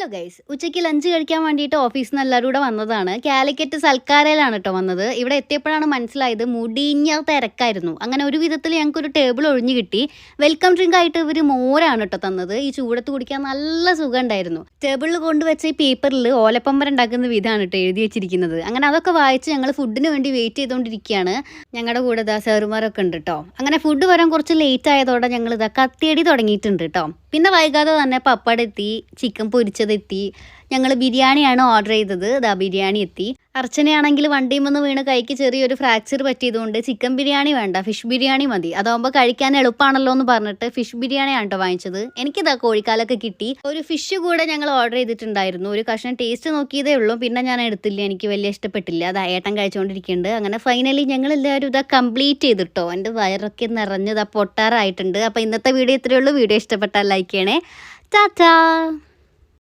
Hello guys, ഉച്ചയ്ക്ക് lunch കഴിക്കാൻ വേണ്ടിയിട്ട് ഓഫീസിൽ നിന്ന് എല്ലാവരും കൂടെ വന്നതാണ്. കാലിക്കറ്റ് സൽക്കാരയിലാണ് കേട്ടോ വന്നത്. ഇവിടെ എത്തിയപ്പോഴാണ് മനസ്സിലായത് മുടിഞ്ഞ തിരക്കായിരുന്നു. അങ്ങനെ ഒരു വിധത്തിൽ ഞങ്ങൾക്കൊരു ടേബിൾ ഒഴിഞ്ഞു കിട്ടി. വെൽക്കം ഡ്രിങ്ക് ആയിട്ട് ഇവർ മോരാണ് കേട്ടോ തന്നത്. ഈ ചൂടത്ത് കുടിക്കാൻ നല്ല സുഖം ഉണ്ടായിരുന്നു. ടേബിളിൽ കൊണ്ടുവച്ച ഈ പേപ്പറിൽ ഓലപ്പമ്പര ഉണ്ടാക്കുന്ന വിധമാണ് കേട്ടോ എഴുതി വെച്ചിരിക്കുന്നത്. അങ്ങനെ അതൊക്കെ വായിച്ച് ഞങ്ങൾ ഫുഡിന് വേണ്ടി വെയിറ്റ് ചെയ്തുകൊണ്ടിരിക്കുകയാണ്. ഞങ്ങളുടെ കൂടെ സാറുമാരൊക്കെ ഉണ്ട് കേട്ടോ. അങ്ങനെ ഫുഡ് വരാൻ കുറച്ച് ലേറ്റ് ആയതോടെ ഞങ്ങൾ കത്തിയടി തുടങ്ങിയിട്ടുണ്ട് കേട്ടോ. പിന്നെ വൈകാതെ തന്നെ പപ്പട എത്തി, ചിക്കൻ പൊരിച്ചതെത്തി. ഞങ്ങൾ ബിരിയാണിയാണ് ഓർഡർ ചെയ്തത്. ബിരിയാണി എത്തി. അർച്ചനയാണെങ്കിൽ വണ്ടിയിൽ നിന്ന് വീണ് കൈക്ക് ചെറിയൊരു ഫ്രാക്ചർ പറ്റിയതുകൊണ്ട് ചിക്കൻ ബിരിയാണി വേണ്ട, ഫിഷ് ബിരിയാണി മതി, അതാകുമ്പോൾ കഴിക്കാൻ എളുപ്പമാണല്ലോ എന്ന് പറഞ്ഞിട്ട് ഫിഷ് ബിരിയാണിയാണ് കേട്ടോ വാങ്ങിച്ചത്. എനിക്കിതാ കോഴിക്കാലൊക്കെ കിട്ടി. ഒരു ഫിഷ് കൂടെ ഞങ്ങൾ ഓർഡർ ചെയ്തിട്ടുണ്ടായിരുന്നു. ഒരു കഷ്ണം ടേസ്റ്റ് നോക്കിയതേ ഉള്ളൂ, പിന്നെ ഞാൻ എടുത്തില്ല, എനിക്ക് വലിയ ഇഷ്ടപ്പെട്ടില്ല. അത് ഏട്ടൻ കഴിച്ചുകൊണ്ടിരിക്കുന്നുണ്ട്. അങ്ങനെ ഫൈനലി ഞങ്ങൾ എല്ലാവരും ഇതാ കംപ്ലീറ്റ് ചെയ്തിട്ടോ. എൻ്റെ വയറൊക്കെ നിറഞ്ഞത് പൊട്ടാറായിട്ടുണ്ട്. അപ്പോൾ ഇന്നത്തെ വീഡിയോ ഇത്രയേ ഉള്ളൂ. വീഡിയോ ഇഷ്ടപ്പെട്ടാൽ ലൈക്ക് ചെയ്യണേ. ടാറ്റാ.